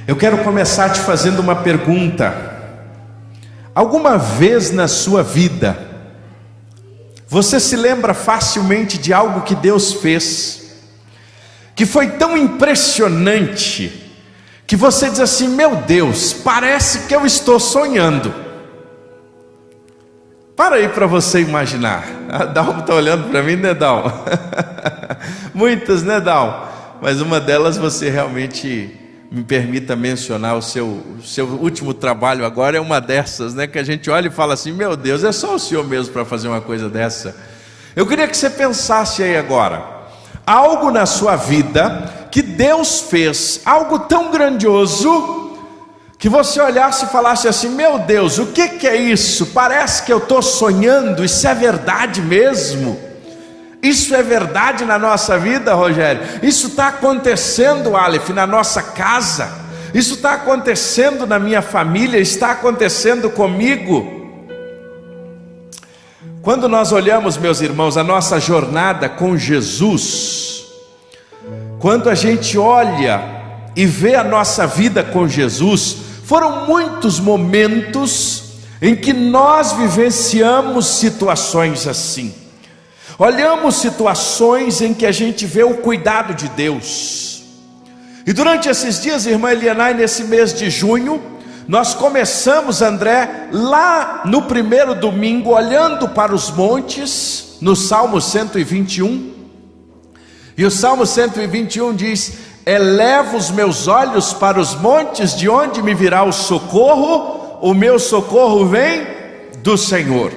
Eu quero começar te fazendo uma pergunta. Alguma vez na sua vida, você se lembra facilmente de algo que Deus fez, que foi tão impressionante, que você diz assim: meu Deus, parece que eu estou sonhando? Para aí para você imaginar. A Dalma está olhando para mim, né, Dalma? Muitas, né, Dalma? Mas uma delas você realmente me permita mencionar, o seu último trabalho agora é uma dessas, né? Que a gente olha e fala assim: meu Deus, é só o Senhor mesmo para fazer uma coisa dessa. Eu queria que você pensasse aí agora, algo na sua vida que Deus fez, algo tão grandioso, que você olhasse e falasse assim: meu Deus, o que é isso? Parece que eu estou sonhando, isso é verdade mesmo? Isso é verdade na nossa vida, Rogério? Isso está acontecendo, Aleph, na nossa casa? Isso está acontecendo na minha família? Está acontecendo comigo? Quando nós olhamos, meus irmãos, a nossa jornada com Jesus, quando a gente olha e vê a nossa vida com Jesus, foram muitos momentos em que nós vivenciamos situações assim. Olhamos situações em que a gente vê o cuidado de Deus. E durante esses dias, irmã Elianai, nesse mês de junho, nós começamos, André, lá no primeiro domingo, olhando para os montes, no Salmo 121. E o Salmo 121 diz: eleva os meus olhos para os montes, de onde me virá o socorro? O meu socorro vem do Senhor.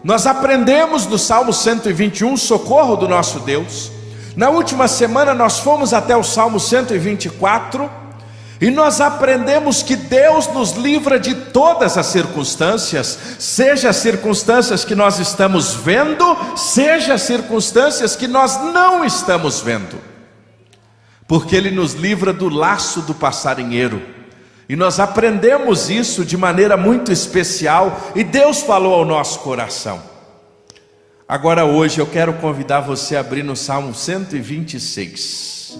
Nós aprendemos no Salmo 121 o socorro do nosso Deus. Na última semana nós fomos até o Salmo 124 e nós aprendemos que Deus nos livra de todas as circunstâncias, seja as circunstâncias que nós estamos vendo, seja as circunstâncias que nós não estamos vendo, porque Ele nos livra do laço do passarinheiro. E nós aprendemos isso de maneira muito especial, e Deus falou ao nosso coração. Agora hoje eu quero convidar você a abrir no Salmo 126.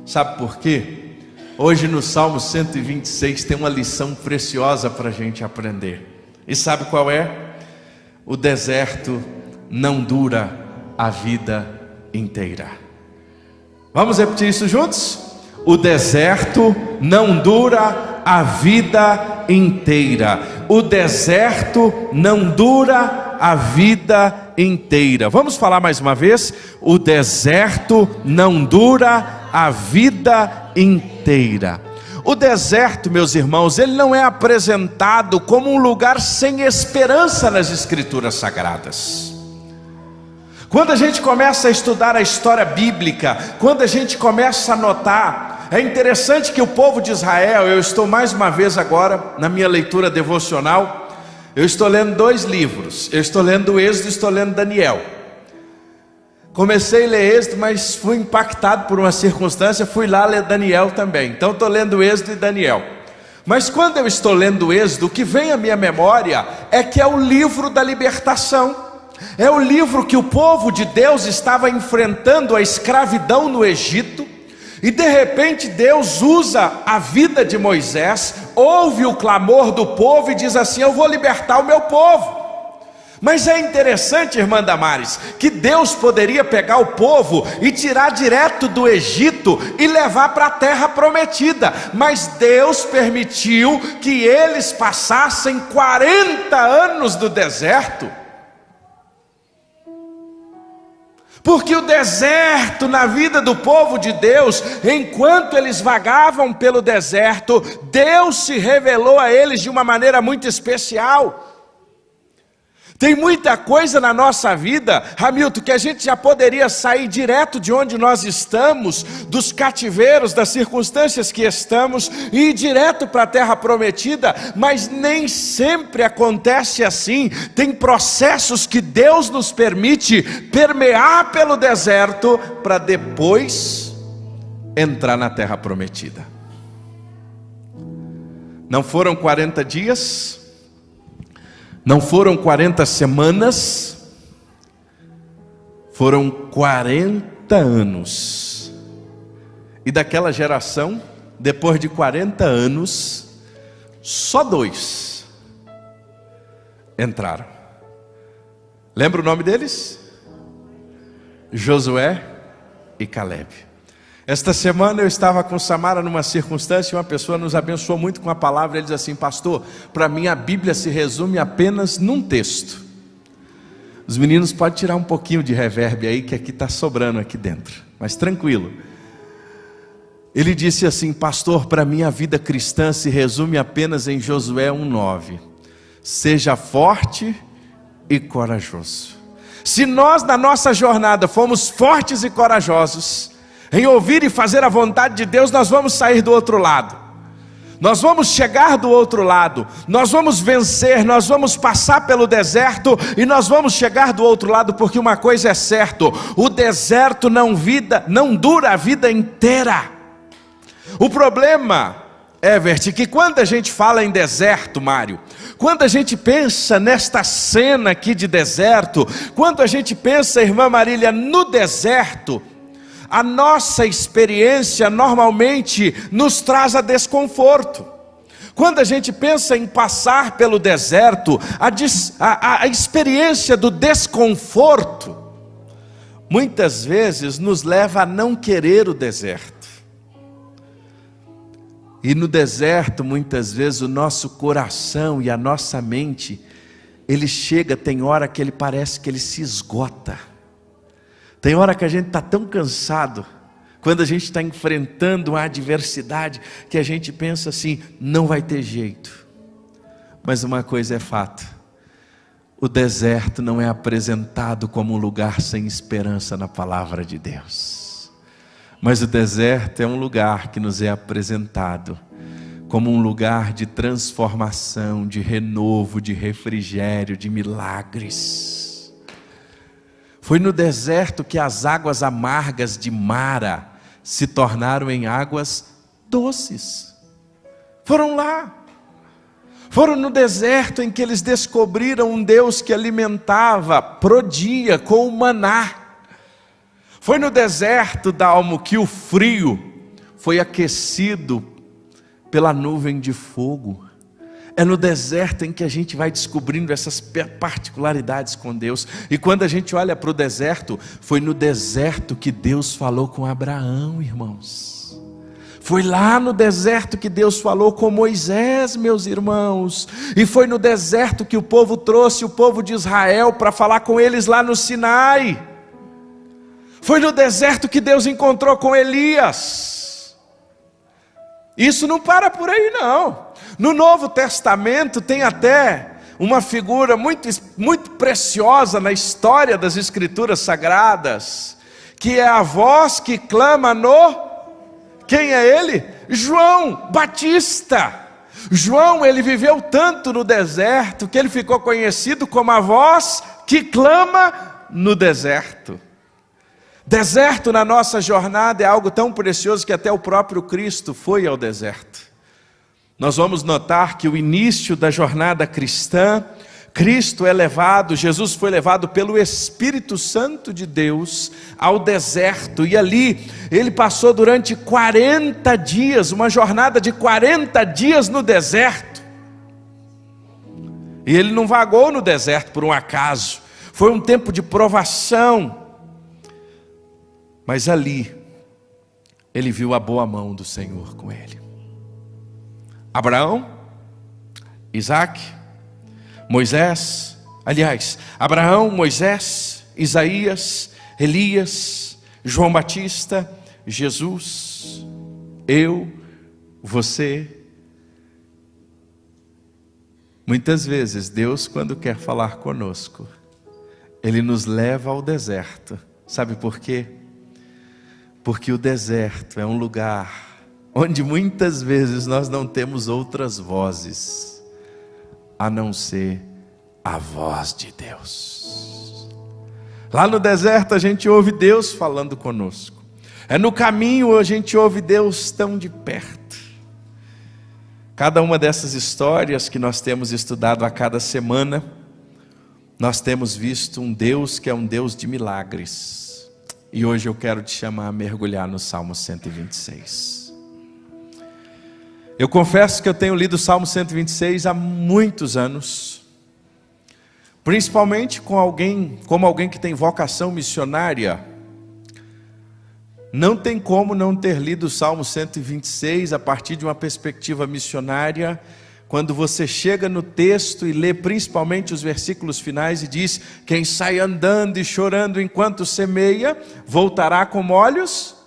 Sabe por quê? Hoje no Salmo 126 tem uma lição preciosa para a gente aprender. E sabe qual é? O deserto não dura a vida inteira. Vamos repetir isso juntos? O deserto não dura a vida inteira. O deserto não dura a vida inteira. Vamos falar mais uma vez? O deserto não dura a vida inteira. O deserto, meus irmãos, ele não é apresentado como um lugar sem esperança nas Escrituras Sagradas. Quando a gente começa a estudar a história bíblica, quando a gente começa a notar, é interessante que o povo de Israel, eu estou mais uma vez agora, na minha leitura devocional, eu estou lendo 2 livros, eu estou lendo o Êxodo e estou lendo Daniel. Comecei a ler Êxodo, mas fui impactado por uma circunstância, fui lá ler Daniel também, então estou lendo Êxodo e Daniel. Mas quando eu estou lendo Êxodo, o que vem à minha memória é que é o livro da libertação. É o livro que o povo de Deus estava enfrentando a escravidão no Egito, e de repente Deus usa a vida de Moisés, ouve o clamor do povo e diz assim: eu vou libertar o meu povo. Mas é interessante, irmã Damares, que Deus poderia pegar o povo e tirar direto do Egito e levar para a terra prometida, mas Deus permitiu que eles passassem 40 anos no deserto. Porque o deserto na vida do povo de Deus, enquanto eles vagavam pelo deserto, Deus se revelou a eles de uma maneira muito especial. Tem muita coisa na nossa vida, Hamilton, que a gente já poderia sair direto de onde nós estamos, dos cativeiros, das circunstâncias que estamos, e ir direto para a terra prometida, mas nem sempre acontece assim. Tem processos que Deus nos permite permear pelo deserto, para depois entrar na terra prometida. Não foram 40 dias, não foram 40 semanas, foram 40 anos. E daquela geração, depois de 40 anos, só 2 entraram. Lembra o nome deles? Josué e Caleb. Esta semana eu estava com Samara numa circunstância e uma pessoa nos abençoou muito com a palavra. Ele diz assim: pastor, para mim a Bíblia se resume apenas num texto. Os meninos podem tirar um pouquinho de reverb aí, que aqui está sobrando aqui dentro, mas tranquilo. Ele disse assim: pastor, para mim a vida cristã se resume apenas em Josué 1:9. Seja forte e corajoso. Se nós na nossa jornada fomos fortes e corajosos em ouvir e fazer a vontade de Deus, nós vamos sair do outro lado. Nós vamos chegar do outro lado, nós vamos vencer, nós vamos passar pelo deserto e nós vamos chegar do outro lado, porque uma coisa é certa: o deserto não dura a vida inteira. O problema, Evert, que quando a gente fala em deserto, Mário, quando a gente pensa nesta cena aqui de deserto, quando a gente pensa, irmã Marília, no deserto, a nossa experiência normalmente nos traz a desconforto. Quando a gente pensa em passar pelo deserto, a experiência do desconforto, muitas vezes nos leva a não querer o deserto. E no deserto, muitas vezes, o nosso coração e a nossa mente, ele chega, tem hora que ele parece que ele se esgota. Tem hora que a gente está tão cansado, quando a gente está enfrentando uma adversidade, que a gente pensa assim: não vai ter jeito. Mas uma coisa é fato: o deserto não é apresentado como um lugar sem esperança na palavra de Deus. Mas o deserto é um lugar que nos é apresentado como um lugar de transformação, de renovo, de refrigério, de milagres. Foi no deserto que as águas amargas de Mara se tornaram em águas doces. Foram lá. Foram no deserto em que eles descobriram um Deus que alimentava pro dia com o maná. Foi no deserto, Dalmo, que o frio foi aquecido pela nuvem de fogo. É no deserto em que a gente vai descobrindo essas particularidades com Deus. E quando a gente olha para o deserto, foi no deserto que Deus falou com Abraão, irmãos. Foi lá no deserto que Deus falou com Moisés, meus irmãos. E foi no deserto que o povo trouxe o povo de Israel para falar com eles lá no Sinai. Foi no deserto que Deus encontrou com Elias. Isso não para por aí não. No Novo Testamento tem até uma figura muito preciosa na história das Escrituras Sagradas, que é a voz que clama no... Quem é ele? João Batista. João, ele viveu tanto no deserto que ele ficou conhecido como a voz que clama no deserto. Deserto na nossa jornada é algo tão precioso que até o próprio Cristo foi ao deserto. Nós vamos notar que o início da jornada cristã, Cristo é levado, Jesus foi levado pelo Espírito Santo de Deus ao deserto. E ali ele passou durante 40 dias, uma jornada de 40 dias no deserto. E ele não vagou no deserto por um acaso, foi um tempo de provação. Mas ali, ele viu a boa mão do Senhor com ele. Abraão, Isaac, Moisés, Abraão, Moisés, Isaías, Elias, João Batista, Jesus, eu, você. Muitas vezes Deus, quando quer falar conosco, Ele nos leva ao deserto. Sabe por quê? Porque o deserto é um lugar onde muitas vezes nós não temos outras vozes a não ser a voz de Deus. Lá no deserto a gente ouve Deus falando conosco. É no caminho a gente ouve Deus tão de perto. Cada uma dessas histórias que nós temos estudado a cada semana, nós temos visto um Deus que é um Deus de milagres. E hoje eu quero te chamar a mergulhar no Salmo 126. Eu confesso que eu tenho lido o Salmo 126 há muitos anos, principalmente como alguém que tem vocação missionária. Não tem como não ter lido o Salmo 126 a partir de uma perspectiva missionária, quando você chega no texto e lê principalmente os versículos finais e diz: quem sai andando e chorando enquanto semeia, voltará com molhos.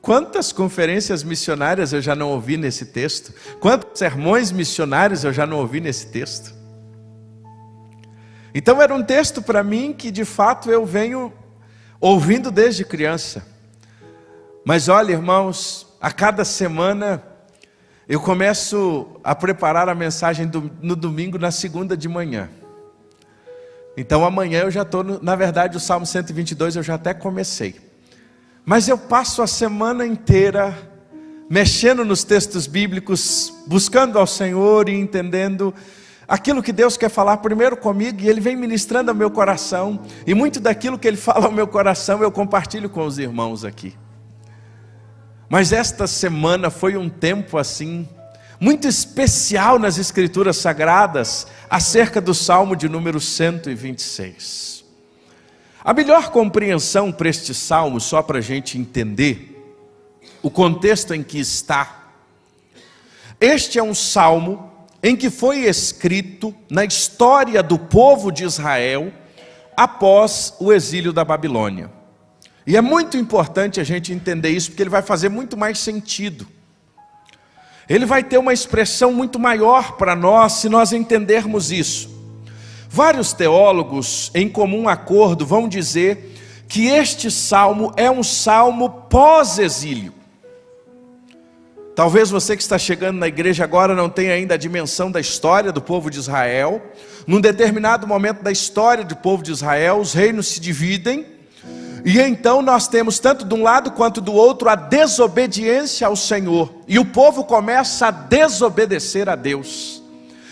Quantas conferências missionárias eu já não ouvi nesse texto? Quantos sermões missionários eu já não ouvi nesse texto? Então era um texto para mim que de fato eu venho ouvindo desde criança. Mas olha, irmãos, a cada semana eu começo a preparar a mensagem no domingo, na segunda de manhã. Então amanhã eu já estou, na verdade o Salmo 122 eu já até comecei. Mas eu passo a semana inteira mexendo nos textos bíblicos, buscando ao Senhor e entendendo aquilo que Deus quer falar primeiro comigo, e Ele vem ministrando ao meu coração. E muito daquilo que Ele fala ao meu coração eu compartilho com os irmãos aqui. Mas esta semana foi um tempo assim, muito especial nas Escrituras Sagradas, acerca do Salmo de número 126. A melhor compreensão para este Salmo, só para a gente entender o contexto em que está. Este é um Salmo em que foi escrito na história do povo de Israel, após o exílio da Babilônia. E é muito importante a gente entender isso, porque ele vai fazer muito mais sentido. Ele vai ter uma expressão muito maior para nós, se nós entendermos isso. Vários teólogos, em comum acordo, vão dizer que este salmo é um salmo pós-exílio. Talvez você que está chegando na igreja agora não tenha ainda a dimensão da história do povo de Israel. Num determinado momento da história do povo de Israel, os reinos se dividem. E então nós temos tanto de um lado quanto do outro a desobediência ao Senhor. E o povo começa a desobedecer a Deus.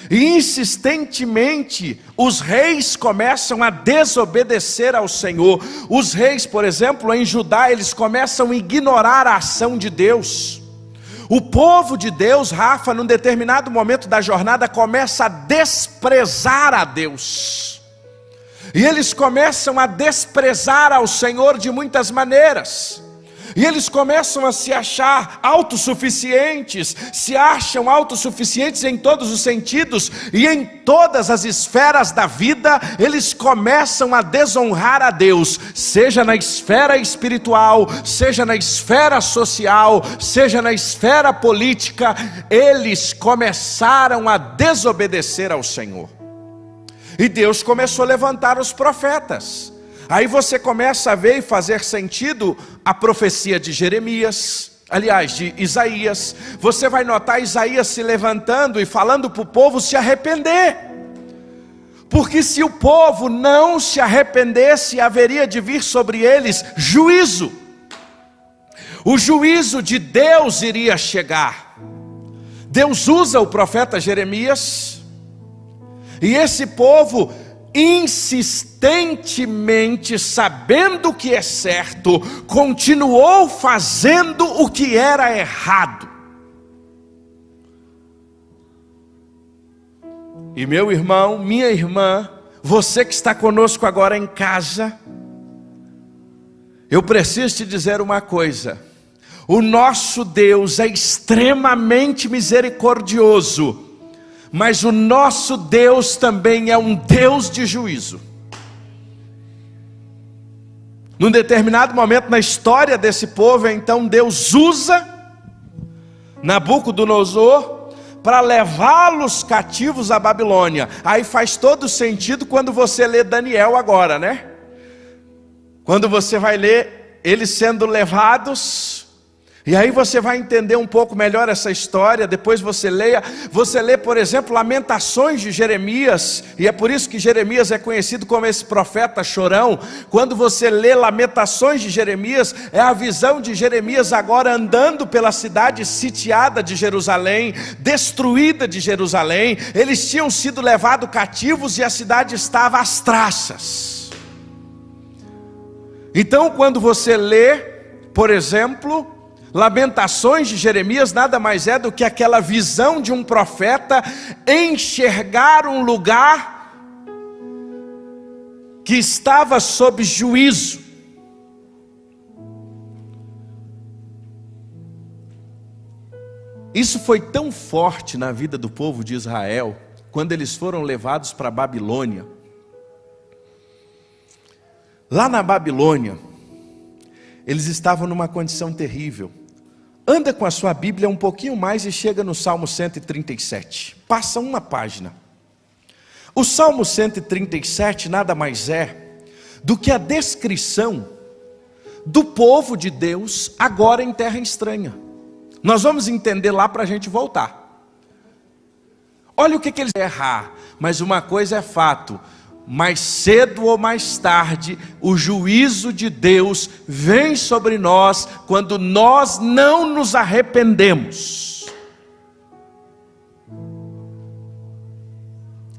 E insistentemente os reis começam a desobedecer ao Senhor. Os reis, por exemplo, em Judá, eles começam a ignorar a ação de Deus. O povo de Deus, Rafa, num determinado momento da jornada, começa a desprezar a Deus. E eles começam a desprezar ao Senhor de muitas maneiras. E eles começam a se achar autossuficientes, se acham autossuficientes em todos os sentidos, e em todas as esferas da vida, eles começam a desonrar a Deus, seja na esfera espiritual, seja na esfera social, seja na esfera política, eles começaram a desobedecer ao Senhor. E Deus começou a levantar os profetas. Aí você começa a ver e fazer sentido a profecia de Jeremias, aliás, de Isaías. Você vai notar Isaías se levantando e falando para o povo se arrepender. Porque se o povo não se arrependesse, haveria de vir sobre eles juízo. O juízo de Deus iria chegar. Deus usa o profeta Jeremias. E esse povo, insistentemente, sabendo o que é certo, continuou fazendo o que era errado. E meu irmão, minha irmã, você que está conosco agora em casa, eu preciso te dizer uma coisa: o nosso Deus é extremamente misericordioso, mas o nosso Deus também é um Deus de juízo. Num determinado momento na história desse povo, então Deus usa Nabucodonosor para levá-los cativos à Babilônia. Aí faz todo sentido quando você lê Daniel agora, né? Quando você vai ler eles sendo levados. E aí você vai entender um pouco melhor essa história. Depois você lê, por exemplo, Lamentações de Jeremias, e é por isso que Jeremias é conhecido como esse profeta chorão. Quando você lê Lamentações de Jeremias, é a visão de Jeremias agora andando pela cidade sitiada de Jerusalém, destruída de Jerusalém. Eles tinham sido levados cativos e a cidade estava às traças. Então quando você lê, por exemplo, Lamentações de Jeremias nada mais é do que aquela visão de um profeta enxergar um lugar que estava sob juízo. Isso foi tão forte na vida do povo de Israel, quando eles foram levados para a Babilônia. Lá na Babilônia, eles estavam numa condição terrível. Anda com a sua Bíblia um pouquinho mais e chega no Salmo 137. Passa uma página. O Salmo 137 nada mais é do que a descrição do povo de Deus agora em terra estranha. Nós vamos entender lá para a gente voltar. Olha o que eles errar, mas uma coisa é fato: mais cedo ou mais tarde, o juízo de Deus vem sobre nós quando nós não nos arrependemos.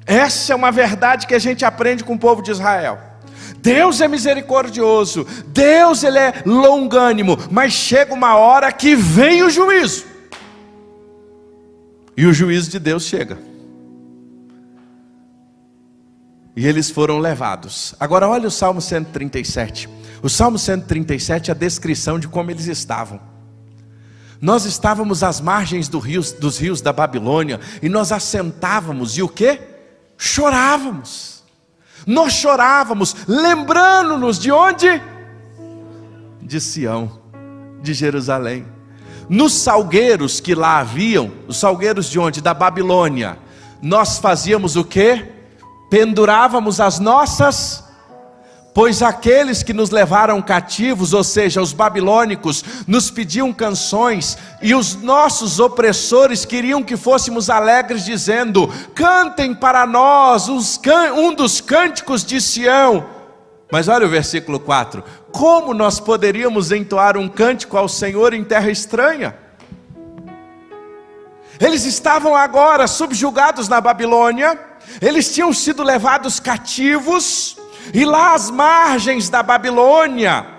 Essa é uma verdade que a gente aprende com o povo de Israel. Deus é misericordioso, Deus ele é longânimo, mas chega uma hora que vem o juízo. E o juízo de Deus chega. E eles foram levados. Agora olha o Salmo 137. O Salmo 137 é a descrição de como eles estavam. Nós estávamos às margens dos rios da Babilônia, e nós assentávamos, e o quê? Chorávamos. Nós chorávamos, lembrando-nos de onde? De Sião, de Jerusalém. Nos salgueiros que lá haviam, os salgueiros de onde? Da Babilônia. Nós fazíamos o quê? Pendurávamos as nossas, pois aqueles que nos levaram cativos, ou seja, os babilônicos, nos pediam canções, e os nossos opressores queriam que fôssemos alegres, dizendo: cantem para nós um dos cânticos de Sião. Mas olha o versículo 4: como nós poderíamos entoar um cântico ao Senhor em terra estranha? Eles estavam agora subjugados na Babilônia, eles tinham sido levados cativos, e lá às margens da Babilônia,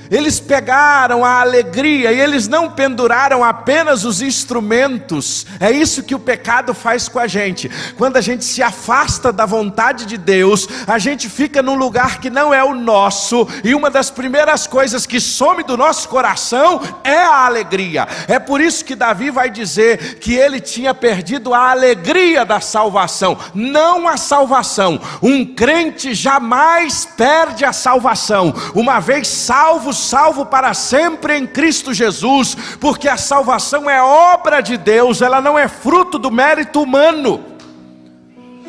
eles pegaram a alegria, e eles não penduraram apenas os instrumentos. É isso que o pecado faz com a gente. Quando a gente se afasta da vontade de Deus, a gente fica num lugar que não é o nosso, e uma das primeiras coisas que some do nosso coração é a alegria. É por isso que Davi vai dizer que ele tinha perdido a alegria da salvação, não a salvação. Um crente jamais perde a salvação. Uma vez salvo para sempre em Cristo Jesus, porque a salvação é obra de Deus, ela não é fruto do mérito humano.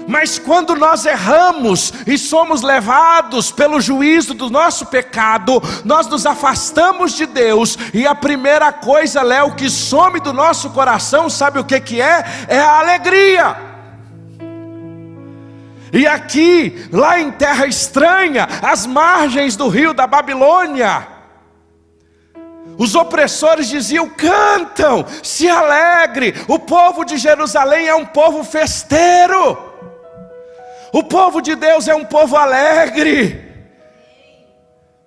Mas quando nós erramos e somos levados pelo juízo do nosso pecado, nós nos afastamos de Deus, e a primeira coisa, Léo, que some do nosso coração, sabe o que é? É a alegria. E aqui, lá em terra estranha, às margens do rio da Babilônia, os opressores diziam: cantam, se alegre. O povo de Jerusalém é um povo festeiro. O povo de Deus é um povo alegre.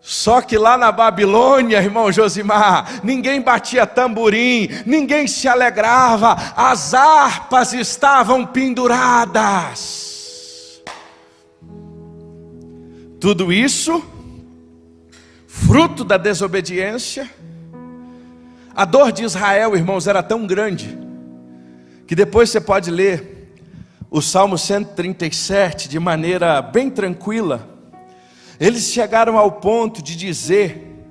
Só que lá na Babilônia, irmão Josimar, ninguém batia tamborim, ninguém se alegrava, as harpas estavam penduradas. Tudo isso fruto da desobediência. A dor de Israel, irmãos, era tão grande, que depois você pode ler o Salmo 137 de maneira bem tranquila. Eles chegaram ao ponto de dizer,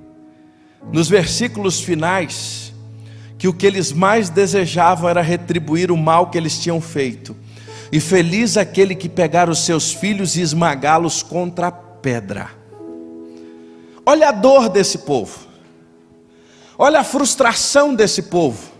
nos versículos finais, que o que eles mais desejavam era retribuir o mal que eles tinham feito. E feliz aquele que pegar os seus filhos e esmagá-los contra a pedra. Olha a dor desse povo. Olha a frustração desse povo.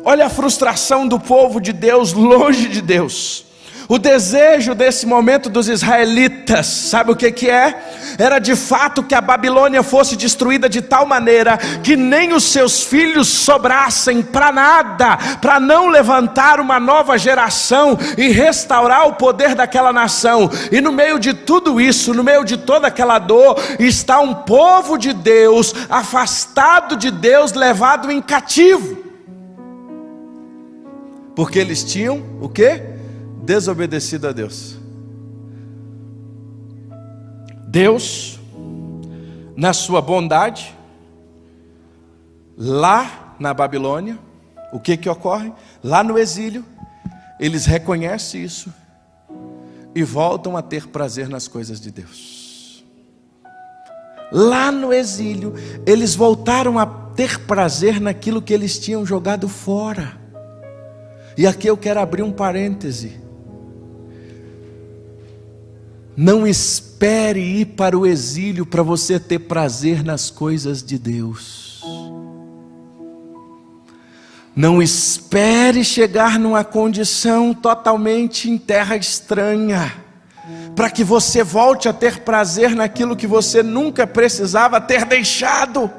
Olha a frustração do povo de Deus longe de Deus. O desejo desse momento dos israelitas, sabe o que é? era de fato que a Babilônia fosse destruída de tal maneira que nem os seus filhos sobrassem para nada, para não levantar uma nova geração e restaurar o poder daquela nação. E no meio de tudo isso, no meio de toda aquela dor, está um povo de Deus, afastado de Deus, levado em cativo, porque eles tinham o quê? Desobedecido a Deus. Deus, na sua bondade, lá na Babilônia, o que ocorre? Lá no exílio, eles reconhecem isso e voltam a ter prazer nas coisas de Deus. Lá no exílio, eles voltaram a ter prazer naquilo que eles tinham jogado fora. E aqui eu quero abrir um parêntese. Não espere ir para o exílio para você ter prazer nas coisas de Deus. Não espere chegar numa condição totalmente em terra estranha, para que você volte a ter prazer naquilo que você nunca precisava ter deixado.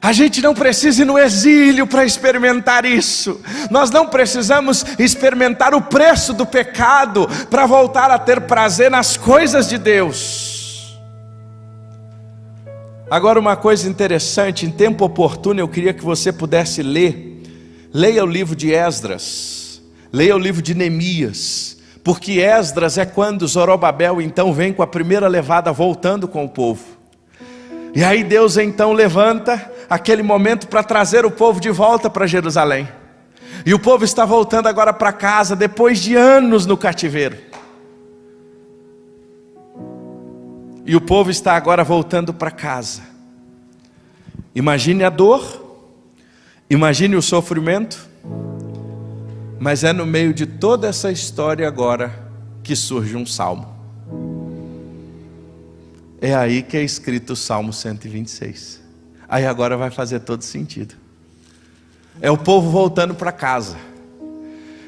A gente não precisa ir no exílio para experimentar isso. Nós não precisamos experimentar o preço do pecado para voltar a ter prazer nas coisas de Deus. Agora, uma coisa interessante, em tempo oportuno eu queria que você pudesse ler. Leia o livro de Esdras, leia o livro de Neemias, porque Esdras é quando Zorobabel então vem com a primeira levada voltando com o povo. E aí Deus então levanta aquele momento para trazer o povo de volta para Jerusalém. E o povo está voltando agora para casa, depois de anos no cativeiro. E o povo está agora voltando para casa. Imagine a dor, imagine o sofrimento, mas é no meio de toda essa história agora que surge um salmo. É aí que é escrito o Salmo 126. Aí agora vai fazer todo sentido. É o povo voltando para casa.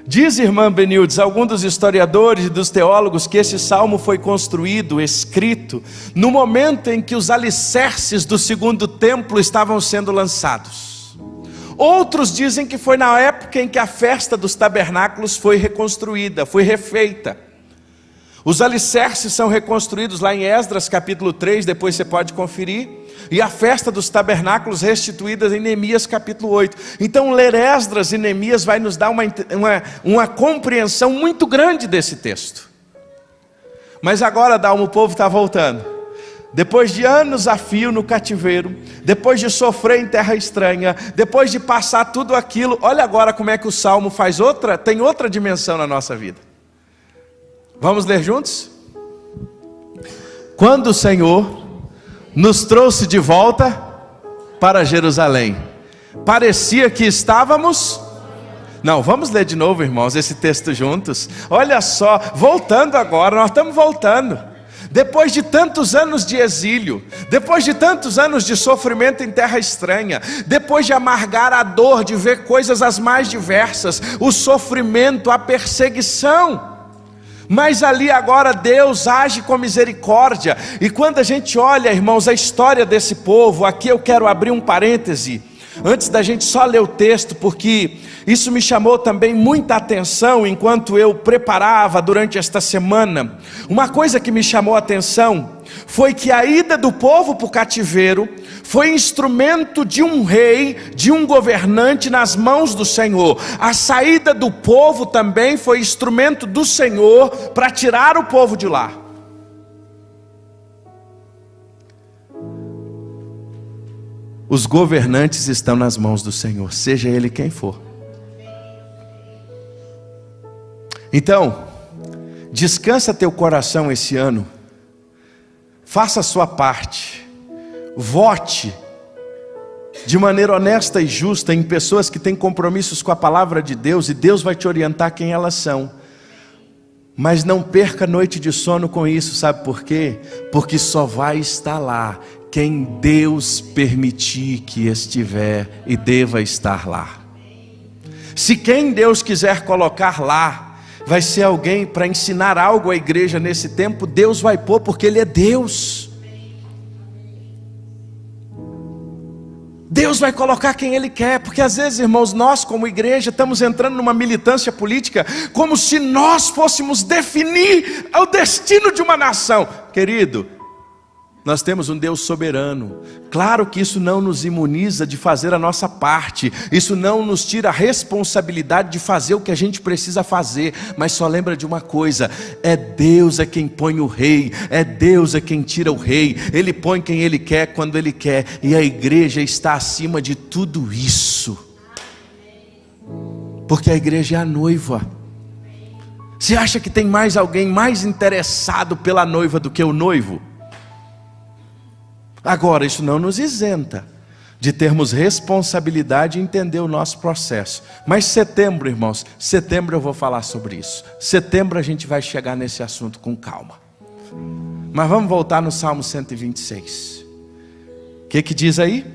Diz, irmã Benildes, alguns dos historiadores e dos teólogos, que esse salmo foi construído, escrito, no momento em que os alicerces do segundo templo estavam sendo lançados. Outros dizem que foi na época em que a festa dos tabernáculos foi reconstruída, foi refeita. Os alicerces são reconstruídos lá em Esdras capítulo 3, depois você pode conferir. E a festa dos tabernáculos restituídas em Neemias capítulo 8. Então ler Esdras e Neemias vai nos dar uma compreensão muito grande desse texto. Mas agora, Dalmo, o povo está voltando. Depois de anos a fio no cativeiro, depois de sofrer em terra estranha, depois de passar tudo aquilo, olha agora como é que o Salmo tem outra dimensão na nossa vida. Vamos ler juntos? Quando o Senhor nos trouxe de volta para Jerusalém, parecia que estávamos... Não, vamos ler de novo, irmãos, esse texto juntos. Olha só, voltando agora, nós estamos voltando. Depois de tantos anos de exílio, depois de tantos anos de sofrimento em terra estranha, depois de amargar a dor de ver coisas as mais diversas, o sofrimento, a perseguição, mas ali agora Deus age com misericórdia. E quando a gente olha, irmãos, a história desse povo, aqui eu quero abrir um parêntese, antes da gente só ler o texto, porque isso me chamou também muita atenção enquanto eu preparava durante esta semana. Uma coisa que me chamou a atenção foi que a ida do povo para o cativeiro foi instrumento de um rei, de um governante nas mãos do Senhor. A saída do povo também foi instrumento do Senhor para tirar o povo de lá. Os governantes estão nas mãos do Senhor, seja Ele quem for. Então, descansa teu coração esse ano, faça a sua parte, vote de maneira honesta e justa em pessoas que têm compromissos com a palavra de Deus, e Deus vai te orientar quem elas são. Mas não perca noite de sono com isso, sabe por quê? Porque só vai estar lá quem Deus permitir que estiver e deva estar lá. Se quem Deus quiser colocar lá vai ser alguém para ensinar algo à igreja nesse tempo, Deus vai pôr, porque Ele é Deus. Deus vai colocar quem Ele quer, porque às vezes, irmãos, nós como igreja estamos entrando numa militância política, como se nós fôssemos definir o destino de uma nação. Querido, nós temos um Deus soberano. Claro que isso não nos imuniza de fazer a nossa parte, isso não nos tira a responsabilidade de fazer o que a gente precisa fazer, mas só lembra de uma coisa: é Deus quem põe o rei, é Deus quem tira o rei, Ele põe quem Ele quer, quando Ele quer, e a igreja está acima de tudo isso, porque a igreja é a noiva. Você acha que tem mais alguém mais interessado pela noiva do que o noivo? Agora, isso não nos isenta de termos responsabilidade e entender o nosso processo. Mas setembro, irmãos, setembro eu vou falar sobre isso. Setembro a gente vai chegar nesse assunto com calma. Mas vamos voltar no Salmo 126. O que diz aí?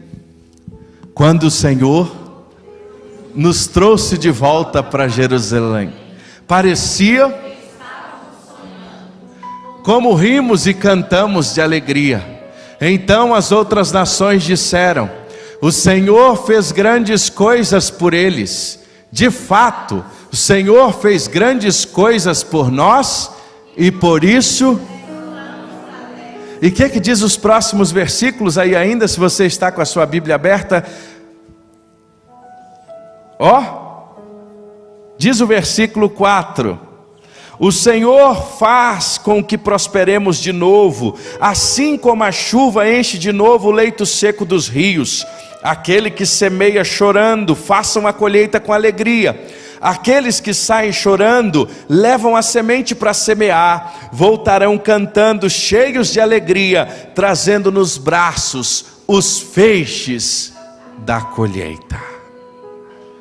Quando o Senhor nos trouxe de volta para Jerusalém, parecia como rimos e cantamos de alegria. Então as outras nações disseram: o Senhor fez grandes coisas por eles. De fato, o Senhor fez grandes coisas por nós, e por isso... E o que diz os próximos versículos aí ainda, se você está com a sua Bíblia aberta? Diz o versículo 4: o Senhor faz com que prosperemos de novo, assim como a chuva enche de novo o leito seco dos rios. Aquele que semeia chorando, façam a colheita com alegria. Aqueles que saem chorando, levam a semente para semear, voltarão cantando, cheios de alegria, trazendo nos braços os feixes da colheita.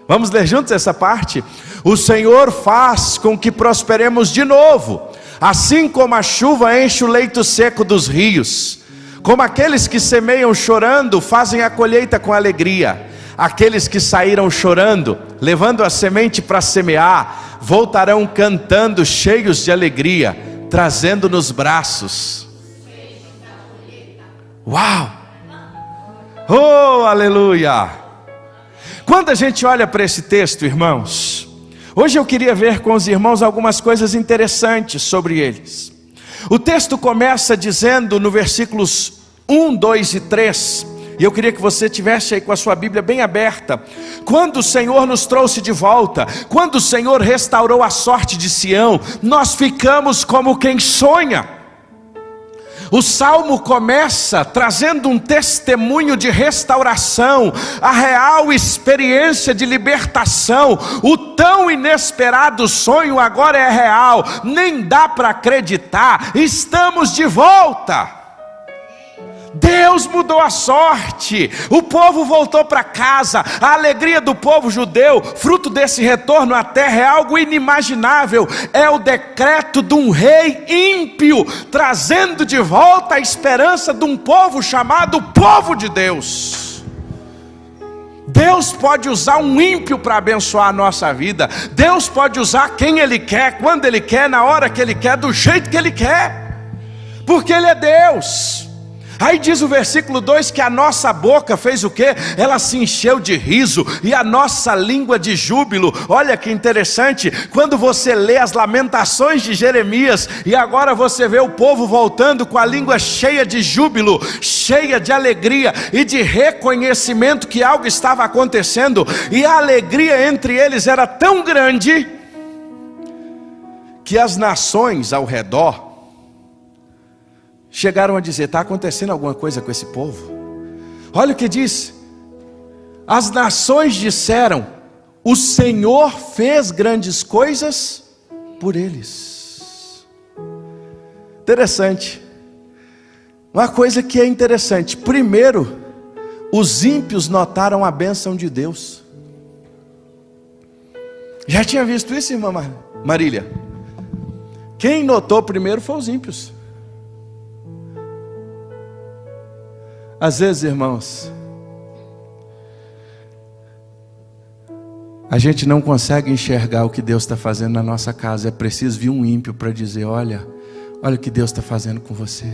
Vamos ler juntos essa parte? O Senhor faz com que prosperemos de novo, assim como a chuva enche o leito seco dos rios. Como aqueles que semeiam chorando, fazem a colheita com alegria. Aqueles que saíram chorando, levando a semente para semear, voltarão cantando, cheios de alegria, trazendo nos braços. Uau! Oh, aleluia! Quando a gente olha para esse texto, irmãos, hoje eu queria ver com os irmãos algumas coisas interessantes sobre eles. O texto começa dizendo no versículos 1, 2 e 3, e eu queria que você tivesse aí com a sua Bíblia bem aberta. Quando o Senhor nos trouxe de volta, quando o Senhor restaurou a sorte de Sião, nós ficamos como quem sonha. O Salmo começa trazendo um testemunho de restauração, a real experiência de libertação. O tão inesperado sonho agora é real, nem dá para acreditar, estamos de volta. Deus mudou a sorte, o povo voltou para casa. A alegria do povo judeu, fruto desse retorno à terra, é algo inimaginável. É o decreto de um rei ímpio, trazendo de volta a esperança de um povo chamado povo de Deus. Deus pode usar um ímpio para abençoar a nossa vida. Deus pode usar quem Ele quer, quando Ele quer, na hora que Ele quer, do jeito que Ele quer, porque Ele é Deus. Aí diz o versículo 2 que a nossa boca fez o quê? Ela se encheu de riso, e a nossa língua de júbilo. Olha que interessante, quando você lê as lamentações de Jeremias, e agora você vê o povo voltando com a língua cheia de júbilo, cheia de alegria e de reconhecimento que algo estava acontecendo, e a alegria entre eles era tão grande, que as nações ao redor chegaram a dizer: está acontecendo alguma coisa com esse povo? Olha o que diz: as nações disseram: o Senhor fez grandes coisas por eles. Interessante. Uma coisa que é interessante: primeiro, os ímpios notaram a bênção de Deus. Já tinha visto isso, irmã Marília? Quem notou primeiro foi os ímpios. Às vezes, irmãos, A gente não consegue enxergar o que Deus está fazendo na nossa casa. É preciso vir um ímpio para dizer: olha o que Deus está fazendo com você.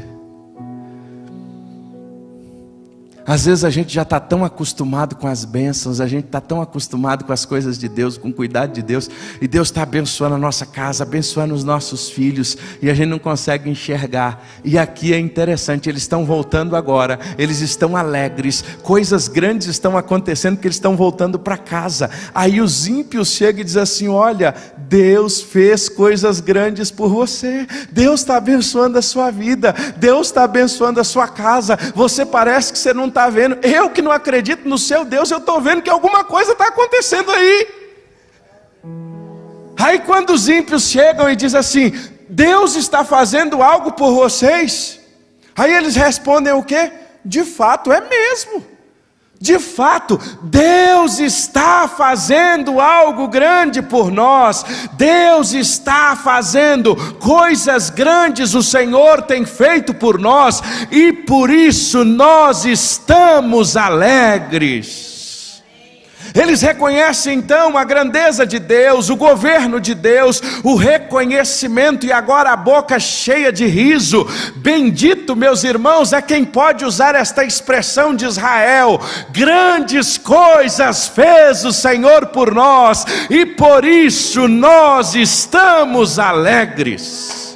Às vezes a gente já está tão acostumado com as bênçãos, a gente está tão acostumado com as coisas de Deus, com o cuidado de Deus, e Deus está abençoando a nossa casa, abençoando os nossos filhos, e a gente não consegue enxergar. E aqui é interessante, eles estão voltando agora, eles estão alegres, coisas grandes estão acontecendo, porque eles estão voltando para casa. Aí os ímpios chegam e dizem assim: olha, Deus fez coisas grandes por você, Deus está abençoando a sua vida, Deus está abençoando a sua casa. Você parece que você não está vendo. Eu que não acredito no seu Deus, eu estou vendo que alguma coisa está acontecendo aí. Aí quando os ímpios chegam e dizem assim: Deus está fazendo algo por vocês, aí eles respondem o quê? De fato, é mesmo. De fato, Deus está fazendo algo grande por nós. Deus está fazendo coisas grandes, o Senhor tem feito por nós, e por isso nós estamos alegres. Eles reconhecem então a grandeza de Deus, o governo de Deus, o reconhecimento, e agora a boca cheia de riso. Bendito, meus irmãos, é quem pode usar esta expressão de Israel: grandes coisas fez o Senhor por nós, e por isso nós estamos alegres.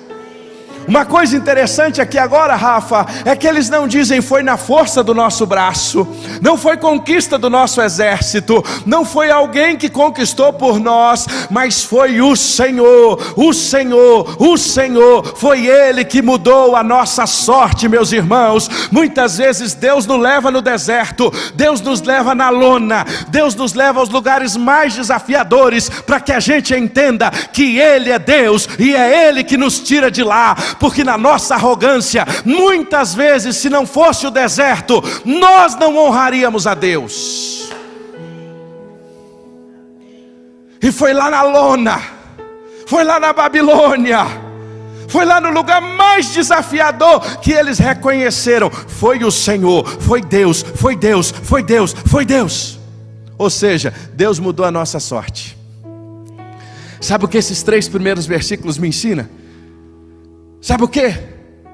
Uma coisa interessante aqui agora, Rafa, é que eles não dizem foi na força do nosso braço, não foi conquista do nosso exército, não foi alguém que conquistou por nós, mas foi o Senhor, o Senhor, o Senhor, foi Ele que mudou a nossa sorte, meus irmãos. Muitas vezes Deus nos leva no deserto, Deus nos leva na lona, Deus nos leva aos lugares mais desafiadores, para que a gente entenda que Ele é Deus, e é Ele que nos tira de lá. Porque na nossa arrogância, muitas vezes, se não fosse o deserto, nós não honraríamos a Deus. E foi lá na lona, foi lá na Babilônia, foi lá no lugar mais desafiador que eles reconheceram: foi o Senhor, foi Deus, foi Deus, foi Deus, foi Deus. Ou seja, Deus mudou a nossa sorte. Sabe o que esses 3 primeiros versículos me ensinam? Sabe o que,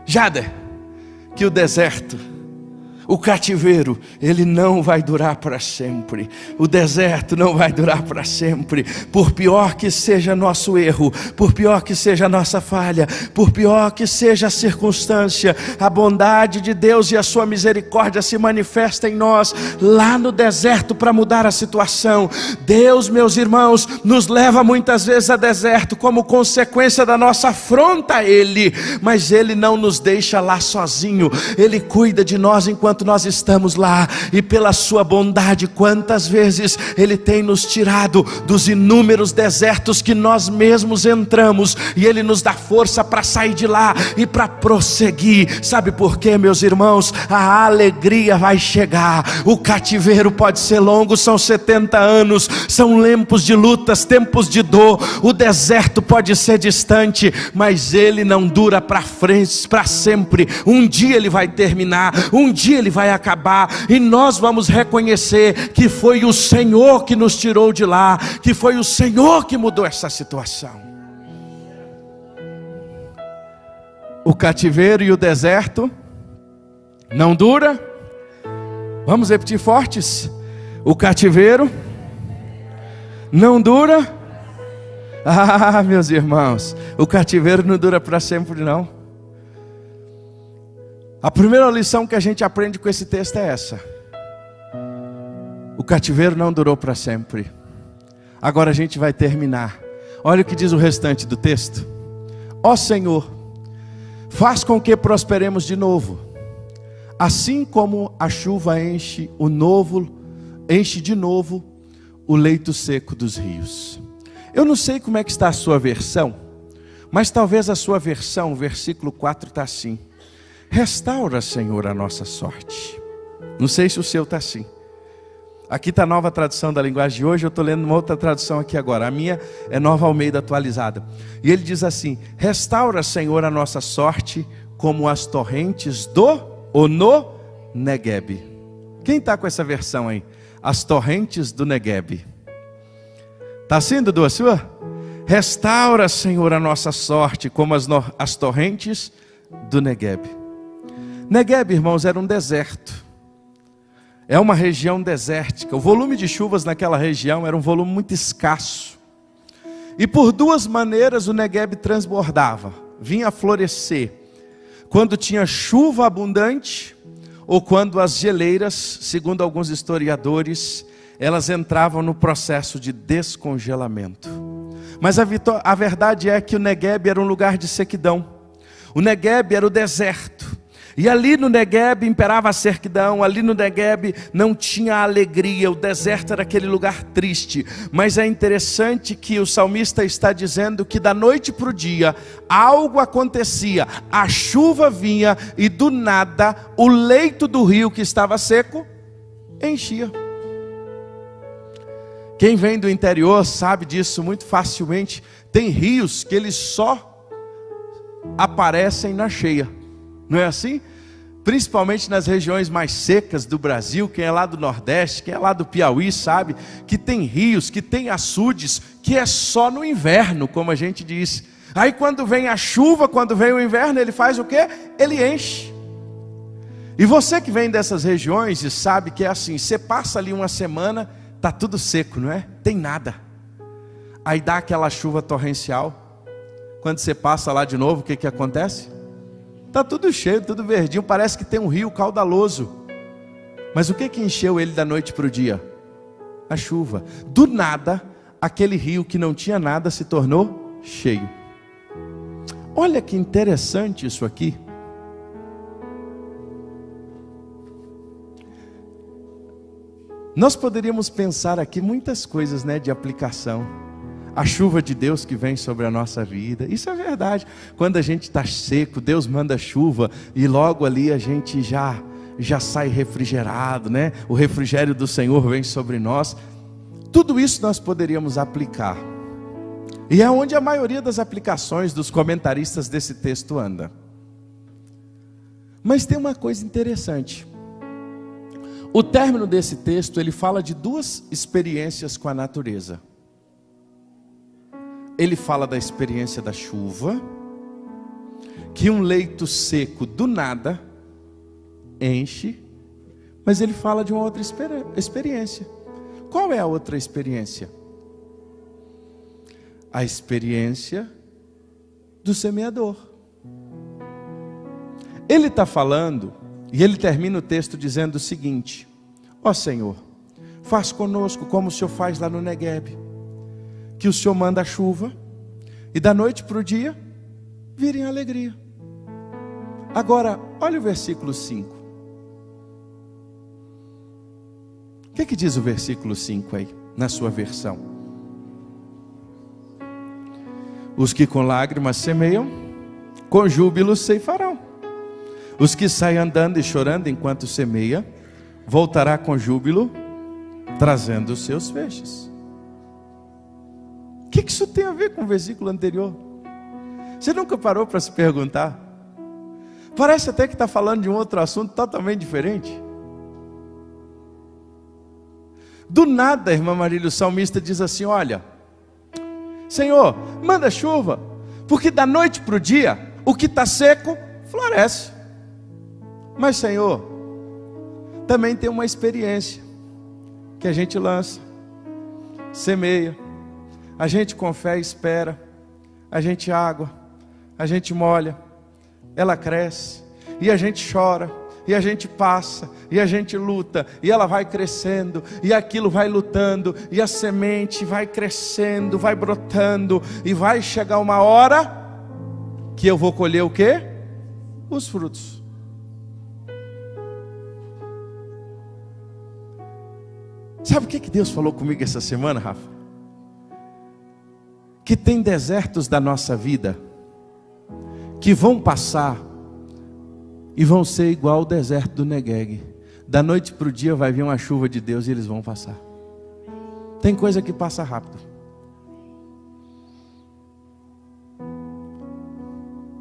Jader? Que o deserto, o cativeiro, ele não vai durar para sempre. O deserto não vai durar para sempre. Por pior que seja nosso erro, por pior que seja a nossa falha, por pior que seja a circunstância, a bondade de Deus e a sua misericórdia se manifesta em nós lá no deserto para mudar a situação. Deus, meus irmãos, nos leva muitas vezes a deserto como consequência da nossa afronta a Ele, mas Ele não nos deixa lá sozinho. Ele cuida de nós enquanto nós estamos lá, e pela sua bondade, quantas vezes Ele tem nos tirado dos inúmeros desertos que nós mesmos entramos, e Ele nos dá força para sair de lá e para prosseguir. Sabe por quê, meus irmãos? A alegria vai chegar. O cativeiro pode ser longo, são 70 anos, são tempos de lutas, tempos de dor. O deserto pode ser distante, mas ele não dura para frente, para sempre. Um dia ele vai terminar, um dia ele vai acabar, e nós vamos reconhecer que foi o Senhor que nos tirou de lá, que foi o Senhor que mudou essa situação. O cativeiro e o deserto não dura. Vamos repetir fortes: o cativeiro não dura. Ah, meus irmãos, o cativeiro não dura para sempre, não. A primeira lição que a gente aprende com esse texto é essa: o cativeiro não durou para sempre. Agora a gente vai terminar. Olha o que diz o restante do texto: ó Senhor, faz com que prosperemos de novo, assim como a chuva enche de novo o leito seco dos rios. Eu não sei como é que está a sua versão, mas talvez a sua versão, versículo 4 está assim: restaura, Senhor, a nossa sorte. Não sei se o seu está assim. Aqui está a Nova Tradução da Linguagem de Hoje, eu estou lendo uma outra tradução aqui agora. A minha é Nova Almeida atualizada. E ele diz assim: restaura, Senhor, a nossa sorte como as torrentes no Neguebe. Quem está com essa versão aí? As torrentes do Neguebe. Está assim, Dudu, a sua? Restaura, Senhor, a nossa sorte, como as torrentes do Negueb. Negueb, irmãos, era um deserto. É uma região desértica. O volume de chuvas naquela região era um volume muito escasso. E por duas maneiras o Negueb transbordava. Vinha a florescer quando tinha chuva abundante, ou quando as geleiras, segundo alguns historiadores, elas entravam no processo de descongelamento. Mas a verdade é que o Negueb era um lugar de sequidão. O Negueb era o deserto. E ali no Negueb imperava a sequidão, ali no Negueb não tinha alegria, o deserto era aquele lugar triste. Mas é interessante que o salmista está dizendo que da noite para o dia, algo acontecia, a chuva vinha e do nada, o leito do rio que estava seco, enchia. Quem vem do interior sabe disso muito facilmente, tem rios que eles só aparecem na cheia. Não é assim? Principalmente nas regiões mais secas do Brasil, quem é lá do Nordeste, quem é lá do Piauí sabe que tem rios, que tem açudes, que é só no inverno, como a gente diz. Aí quando vem a chuva, quando vem o inverno, ele faz o quê? Ele enche. E você que vem dessas regiões e sabe que é assim, você passa ali uma semana, está tudo seco, não é? Tem nada. Aí dá aquela chuva torrencial. Quando você passa lá de novo, o que acontece? Está tudo cheio, tudo verdinho, parece que tem um rio caudaloso. Mas o que encheu ele da noite para o dia? A chuva. Do nada, aquele rio que não tinha nada se tornou cheio. Olha que interessante isso aqui. Nós poderíamos pensar aqui muitas coisas, né, de aplicação. A chuva de Deus que vem sobre a nossa vida, isso é verdade. Quando a gente está seco, Deus manda chuva e logo ali a gente já sai refrigerado, né? O refrigério do Senhor vem sobre nós. Tudo isso nós poderíamos aplicar. E é onde a maioria das aplicações dos comentaristas desse texto anda. Mas tem uma coisa interessante. O término desse texto, ele fala de duas experiências com a natureza. Ele fala da experiência da chuva, que um leito seco do nada enche, mas ele fala de uma outra experiência. Qual é a outra experiência? A experiência do semeador. Ele está falando, e ele termina o texto dizendo o seguinte: ó Senhor, faz conosco como o Senhor faz lá no Negueb, que o Senhor manda a chuva, e da noite para o dia, virem alegria. Agora, olha o versículo 5. O que diz o versículo 5 aí, na sua versão? Os que com lágrimas semeiam, com júbilo ceifarão. Os que saem andando e chorando enquanto semeia, voltará com júbilo, trazendo os seus feixes. O que isso tem a ver com o versículo anterior? Você nunca parou para se perguntar? Parece até que está falando de um outro assunto totalmente diferente. Do nada, irmã Marília, o salmista diz assim: olha, Senhor, manda chuva, porque da noite para o dia, o que está seco, floresce. Mas Senhor, também tem uma experiência, que a gente lança, semeia, a gente com fé espera, a gente água, a gente molha, ela cresce, e a gente chora, e a gente passa, e a gente luta, e ela vai crescendo, e aquilo vai lutando, e a semente vai crescendo, vai brotando, e vai chegar uma hora, que eu vou colher o quê? Os frutos. Sabe o que Deus falou comigo essa semana, Rafa? Que tem desertos da nossa vida que vão passar e vão ser igual ao deserto do Negueb. Da noite para o dia vai vir uma chuva de Deus e eles vão passar. Tem coisa que passa rápido.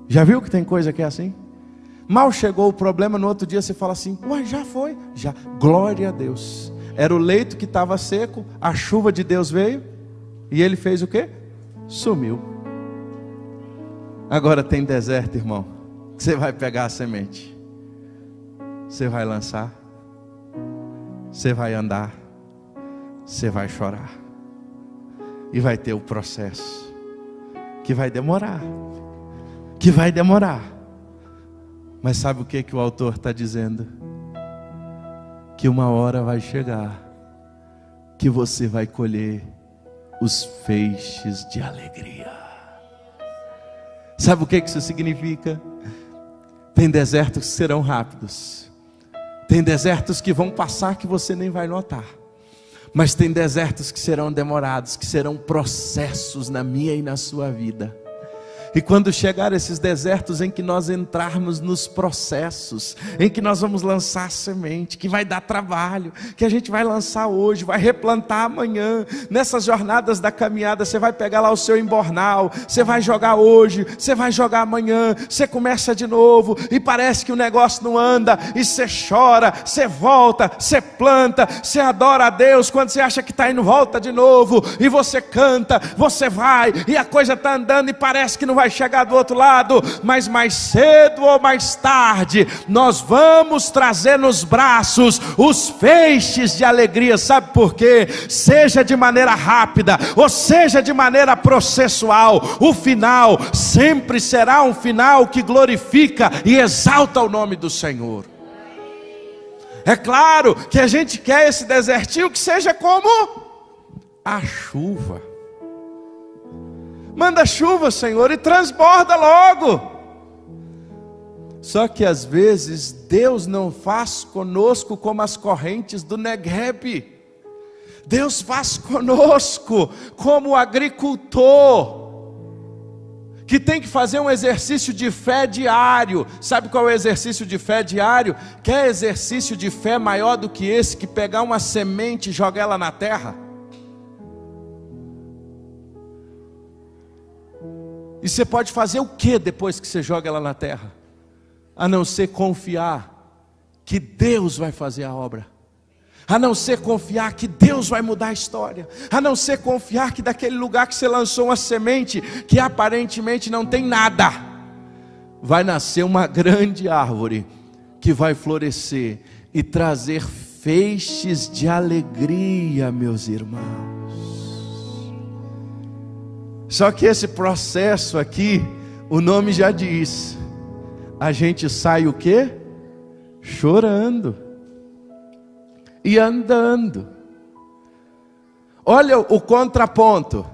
Já viu que tem coisa que é assim? Mal chegou o problema, no outro dia você fala assim: ué, já foi? Já, glória a Deus. Era o leito que estava seco, a chuva de Deus veio, E ele fez o quê? Sumiu. Agora tem deserto, irmão, que você vai pegar a semente, você vai lançar, você vai andar, você vai chorar, e vai ter o processo, que vai demorar, mas sabe o que o autor está dizendo? Que uma hora vai chegar, que você vai colher os feixes de alegria. Sabe o que isso significa? Tem desertos que serão rápidos, tem desertos que vão passar que você nem vai notar, mas tem desertos que serão demorados, que serão processos na minha e na sua vida. E quando chegar esses desertos em que nós entrarmos nos processos, em que nós vamos lançar semente, que vai dar trabalho, que a gente vai lançar hoje, vai replantar amanhã, nessas jornadas da caminhada, você vai pegar lá o seu embornal, você vai jogar hoje, você vai jogar amanhã, você começa de novo, e parece que o negócio não anda, e você chora, você volta, você planta, você adora a Deus, quando você acha que está indo, volta de novo, e você canta, você vai, e a coisa está andando, e parece que não vai chegar do outro lado, mas mais cedo ou mais tarde, nós vamos trazer nos braços os feixes de alegria. Sabe por quê? Seja de maneira rápida, ou seja de maneira processual, o final sempre será um final que glorifica e exalta o nome do Senhor. É claro que a gente quer esse desertinho que seja como a chuva. Manda chuva, Senhor, e transborda logo. Só que às vezes Deus não faz conosco como as correntes do Negueb. Deus faz conosco como o agricultor, que tem que fazer um exercício de fé diário. Sabe qual é o exercício de fé diário? Quer exercício de fé maior do que esse, que pegar uma semente e jogar ela na terra? E você pode fazer o que depois que você joga ela na terra? A não ser confiar que Deus vai fazer a obra, a não ser confiar que Deus vai mudar a história, a não ser confiar que daquele lugar que você lançou uma semente, que aparentemente não tem nada, vai nascer uma grande árvore, que vai florescer e trazer feixes de alegria, meus irmãos. Só que esse processo aqui, o nome já diz, a gente sai o quê? Chorando e andando. Olha o contraponto.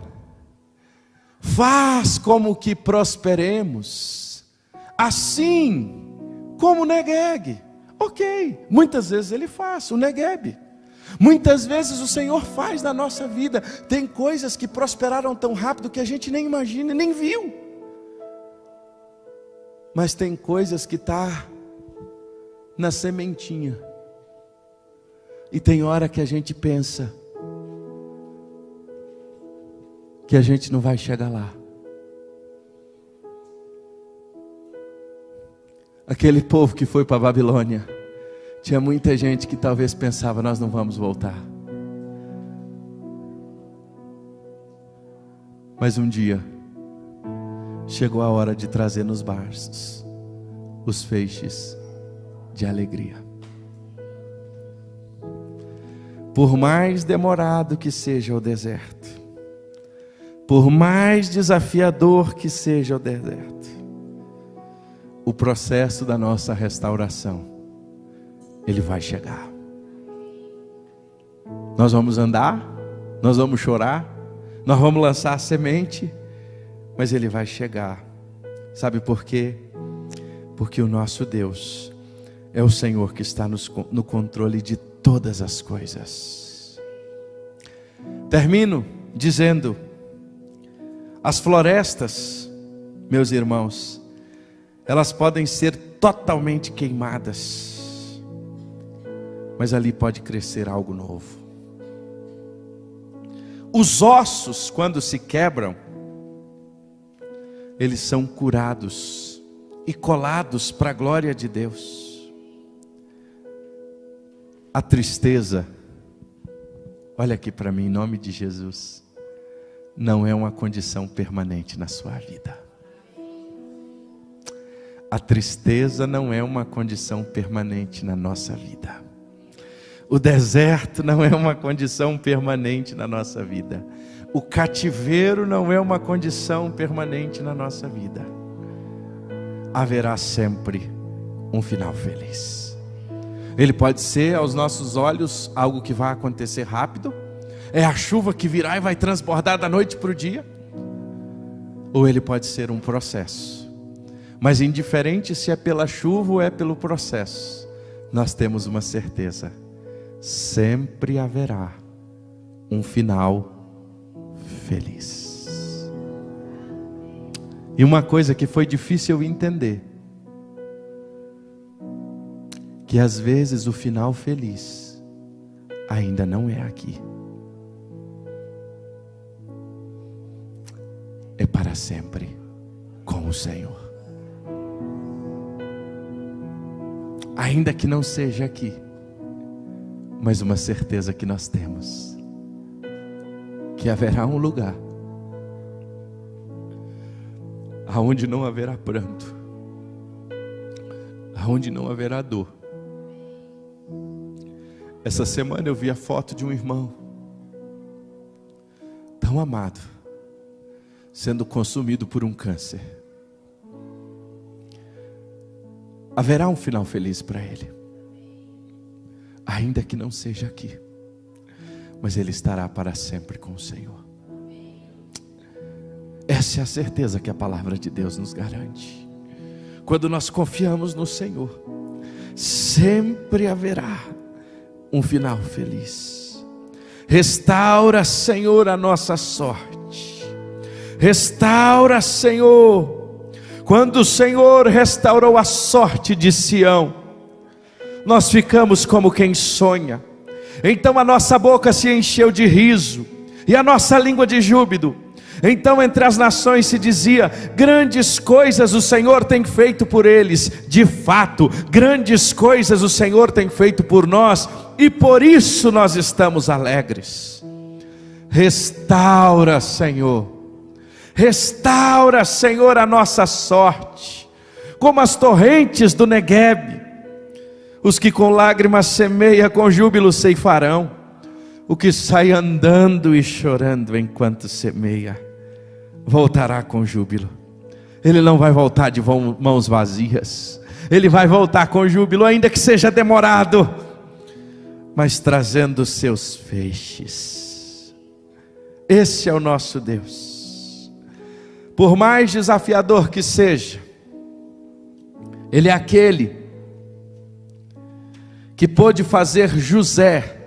Faz como que prosperemos, assim como o Negueb. Ok, muitas vezes ele faz, o Negueb. Muitas vezes o Senhor faz na nossa vida. Tem coisas que prosperaram tão rápido que a gente nem imagina, nem viu. Mas tem coisas que está na sementinha. E tem hora que a gente pensa que a gente não vai chegar lá. Aquele povo que foi para a Babilônia, tinha muita gente que talvez pensava, nós não vamos voltar. Mas um dia chegou a hora de trazer nos barcos os feixes de alegria. Por mais demorado que seja o deserto, por mais desafiador que seja o deserto, o processo da nossa restauração, ele vai chegar. Nós vamos andar, nós vamos chorar, nós vamos lançar a semente, mas ele vai chegar. Sabe por quê? Porque o nosso Deus é o Senhor que está no controle de todas as coisas. Termino dizendo, as florestas, meus irmãos, elas podem ser totalmente queimadas, mas ali pode crescer algo novo. Os ossos, quando se quebram, eles são curados e colados para a glória de Deus. A tristeza, olha aqui para mim, em nome de Jesus. não é uma condição permanente na sua vida. A tristeza não é uma condição permanente na nossa vida. O deserto não é uma condição permanente na nossa vida. O cativeiro não é uma condição permanente na nossa vida. Haverá sempre um final feliz. Ele pode ser, aos nossos olhos, algo que vai acontecer rápido. É a chuva que virá e vai transbordar da noite para o dia. Ou ele pode ser um processo. Mas indiferente se é pela chuva ou é pelo processo, nós temos uma certeza: sempre haverá um final feliz. E uma coisa que foi difícil eu entender, que às vezes o final feliz ainda não é aqui. É para sempre com o Senhor. Ainda que não seja aqui, mas uma certeza que nós temos: que haverá um lugar aonde não haverá pranto, aonde não haverá dor. Essa semana eu vi a foto de um irmão tão amado sendo consumido por um câncer. Haverá um final feliz para ele, ainda que não seja aqui, mas ele estará para sempre com o Senhor. Essa é a certeza que a palavra de Deus nos garante. Quando nós confiamos no Senhor, sempre haverá um final feliz. Restaura, Senhor, a nossa sorte. Restaura, Senhor. Quando o Senhor restaurou a sorte de Sião, nós ficamos como quem sonha. Então a nossa boca se encheu de riso e a nossa língua de júbilo. Então entre as nações se dizia: grandes coisas o Senhor tem feito por eles. De fato, grandes coisas o Senhor tem feito por nós, e por isso nós estamos alegres. Restaura, Senhor. Restaura, Senhor, a nossa sorte, como as torrentes do Neguebe. Os que com lágrimas semeiam, com júbilo ceifarão. O que sai andando e chorando enquanto semeia, voltará com júbilo. Ele não vai voltar de mãos vazias. Ele vai voltar com júbilo, ainda que seja demorado, mas trazendo seus feixes. Esse é o nosso Deus. Por mais desafiador que seja, Ele é aquele que pôde fazer José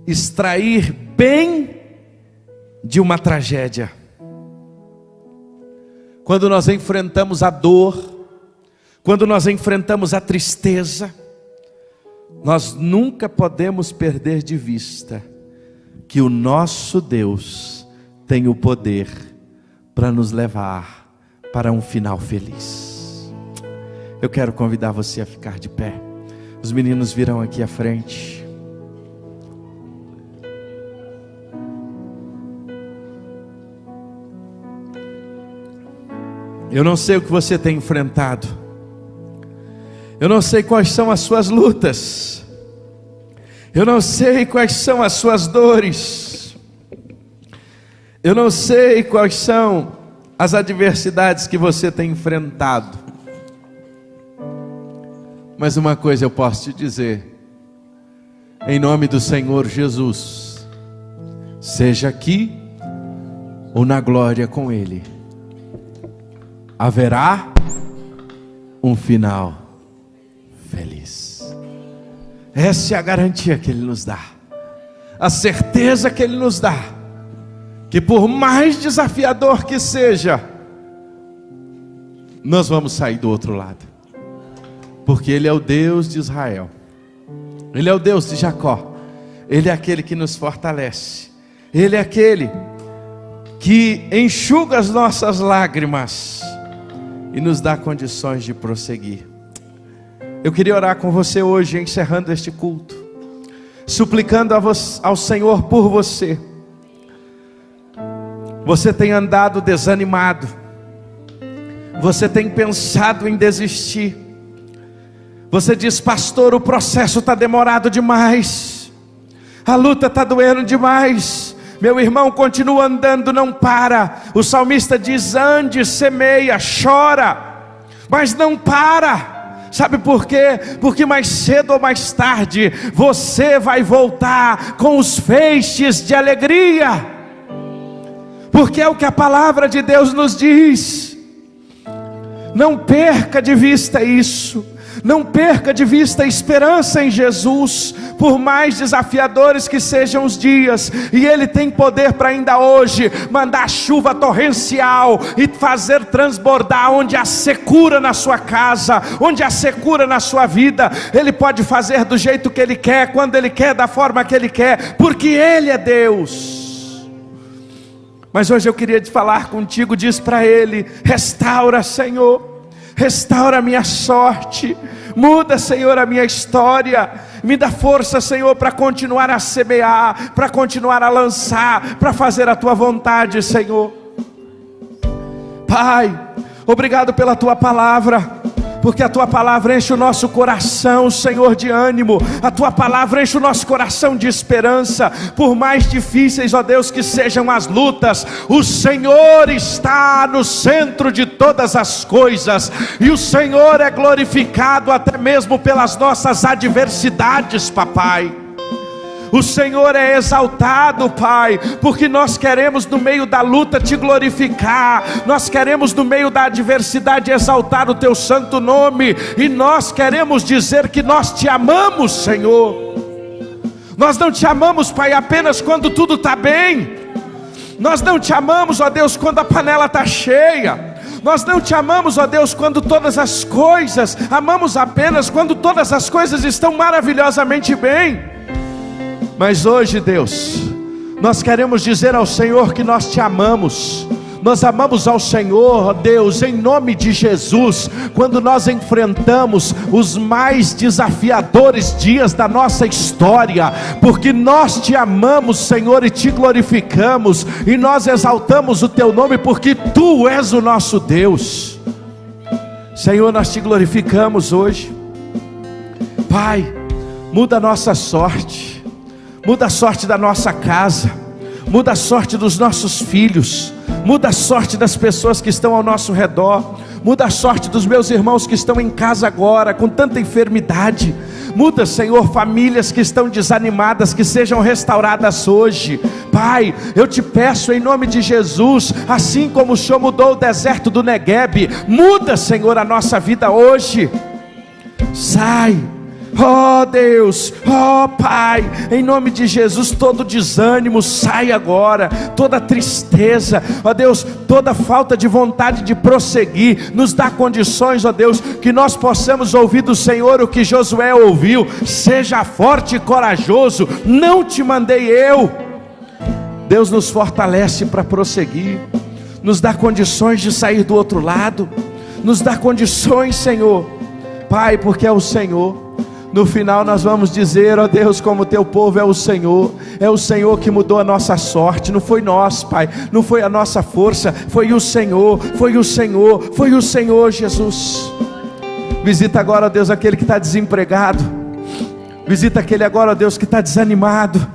extrair bem de uma tragédia. Quando nós enfrentamos a dor, quando nós enfrentamos a tristeza, nós nunca podemos perder de vista que o nosso Deus tem o poder para nos levar para um final feliz. Eu quero convidar você a ficar de pé. Os meninos virão aqui à frente. Eu não sei o que você tem enfrentado. Eu não sei quais são as suas lutas. Eu não sei quais são as suas dores. Eu não sei quais são as adversidades que você tem enfrentado. Mas uma coisa eu posso te dizer: em nome do Senhor Jesus, seja aqui ou na glória com Ele, haverá um final feliz. Essa é a garantia que Ele nos dá, a certeza que Ele nos dá, que por mais desafiador que seja, nós vamos sair do outro lado, porque Ele é o Deus de Israel, Ele é o Deus de Jacó, Ele é aquele que nos fortalece, Ele é aquele que enxuga as nossas lágrimas e nos dá condições de prosseguir. Eu queria orar com você hoje, encerrando este culto, suplicando ao Senhor por você. Você tem andado desanimado, você tem pensado em desistir. Você diz: pastor, o processo está demorado demais, a luta está doendo demais. Meu irmão, continua andando, não para. O salmista diz: ande, semeia, chora, mas não para. Sabe por quê? Porque mais cedo ou mais tarde você vai voltar com os feixes de alegria, porque é o que a palavra de Deus nos diz. Não perca de vista isso. Não perca de vista a esperança em Jesus, por mais desafiadores que sejam os dias, e Ele tem poder para ainda hoje mandar chuva torrencial e fazer transbordar onde há secura na sua casa, onde há secura na sua vida. Ele pode fazer do jeito que Ele quer, quando Ele quer, da forma que Ele quer, porque Ele é Deus. Mas hoje eu queria te falar contigo, diz para Ele: restaura, Senhor. Restaura a minha sorte, muda, Senhor, a minha história, me dá força, Senhor, para continuar a semear, para continuar a lançar, para fazer a Tua vontade, Senhor. Pai, obrigado pela Tua palavra, porque a Tua palavra enche o nosso coração, Senhor, de ânimo. A Tua palavra enche o nosso coração de esperança. Por mais difíceis, ó Deus, que sejam as lutas, o Senhor está no centro de todas as coisas, e o Senhor é glorificado até mesmo pelas nossas adversidades, papai. O Senhor é exaltado, Pai, porque nós queremos no meio da luta Te glorificar, nós queremos no meio da adversidade exaltar o Teu santo nome, e nós queremos dizer que nós Te amamos, Senhor. Nós não Te amamos, Pai, apenas quando tudo está bem. Nós não Te amamos, ó Deus, quando a panela está cheia. Nós não Te amamos, ó Deus, quando todas as coisas, amamos apenas quando todas as coisas estão maravilhosamente bem. Mas hoje, Deus, nós queremos dizer ao Senhor que nós Te amamos. Nós amamos ao Senhor, ó Deus, em nome de Jesus, quando nós enfrentamos os mais desafiadores dias da nossa história, porque nós Te amamos, Senhor, e Te glorificamos, e nós exaltamos o Teu nome, porque Tu és o nosso Deus. Senhor, nós Te glorificamos hoje. Pai, muda a nossa sorte. Muda a sorte da nossa casa, muda a sorte dos nossos filhos, muda a sorte das pessoas que estão ao nosso redor, muda a sorte dos meus irmãos que estão em casa agora, com tanta enfermidade. Muda, Senhor, famílias que estão desanimadas, que sejam restauradas hoje. Pai, eu Te peço em nome de Jesus, assim como o Senhor mudou o deserto do Neguebe, muda, Senhor, a nossa vida hoje. Sai. Oh Deus, oh Pai, em nome de Jesus, todo desânimo sai agora, toda tristeza, ó Deus, toda falta de vontade de prosseguir, nos dá condições, ó Deus, que nós possamos ouvir do Senhor o que Josué ouviu: seja forte e corajoso, não te mandei eu. Deus nos fortalece para prosseguir, nos dá condições de sair do outro lado, nos dá condições, Senhor, Pai, porque é o Senhor. No final nós vamos dizer, ó Deus, como Teu povo, é o Senhor que mudou a nossa sorte. Não foi nós, Pai, não foi a nossa força, foi o Senhor, foi o Senhor, foi o Senhor, Jesus. Visita agora, ó Deus, aquele que está desempregado. Visita aquele agora, ó Deus, que está desanimado.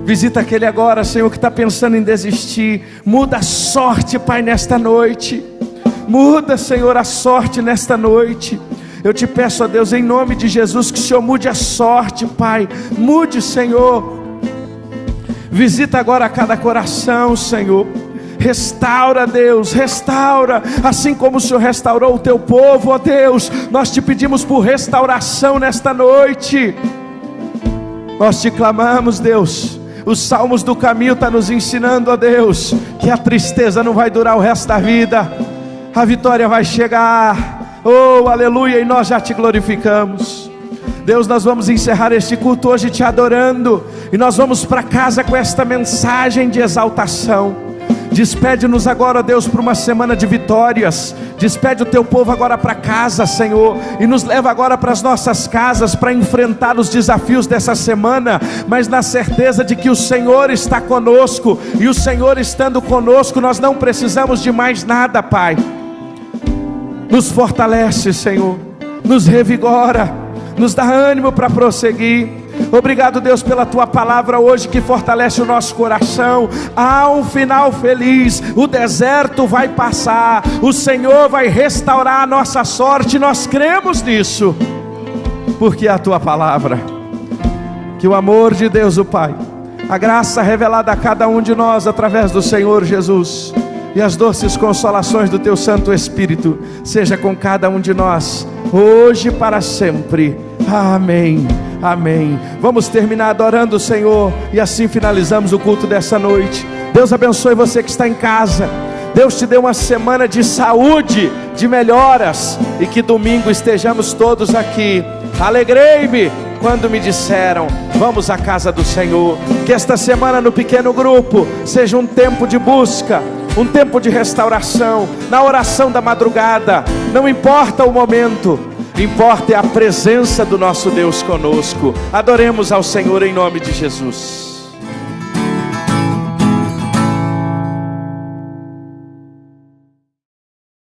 Visita aquele agora, Senhor, que está pensando em desistir. Muda a sorte, Pai, nesta noite. Muda, Senhor, a sorte nesta noite. Eu Te peço, ó Deus, em nome de Jesus, que o Senhor mude a sorte, Pai. Mude, Senhor. Visita agora cada coração, Senhor. Restaura, Deus, restaura. Assim como o Senhor restaurou o Teu povo, ó Deus, nós Te pedimos por restauração nesta noite. Nós Te clamamos, Deus. Os salmos do caminho estão nos ensinando, ó Deus, que a tristeza não vai durar o resto da vida. A vitória vai chegar. Oh, aleluia, e nós já Te glorificamos. Deus, nós vamos encerrar este culto hoje Te adorando, e nós vamos para casa com esta mensagem de exaltação. Despede-nos agora, Deus, para uma semana de vitórias. Despede o teu povo agora para casa, Senhor, e nos leva agora para as nossas casas, para enfrentar os desafios dessa semana, mas na certeza de que o Senhor está conosco, e o Senhor estando conosco, nós não precisamos de mais nada, Pai. Nos fortalece, Senhor, nos revigora, nos dá ânimo para prosseguir. Obrigado, Deus, pela tua palavra hoje, que fortalece o nosso coração. Há um final feliz, o deserto vai passar, o Senhor vai restaurar a nossa sorte. Nós cremos nisso, porque é a tua palavra. Que o amor de Deus o Pai, a graça revelada a cada um de nós através do Senhor Jesus, e as doces consolações do teu Santo Espírito seja com cada um de nós, hoje e para sempre. Amém, amém. Vamos terminar adorando o Senhor, e assim finalizamos o culto dessa noite. Deus abençoe você que está em casa. Deus te dê uma semana de saúde, de melhoras, e que domingo estejamos todos aqui. Alegrei-me quando me disseram: vamos à casa do Senhor. Que esta semana no pequeno grupo seja um tempo de busca, um tempo de restauração, na oração da madrugada. Não importa o momento, importa é a presença do nosso Deus conosco. Adoremos ao Senhor em nome de Jesus.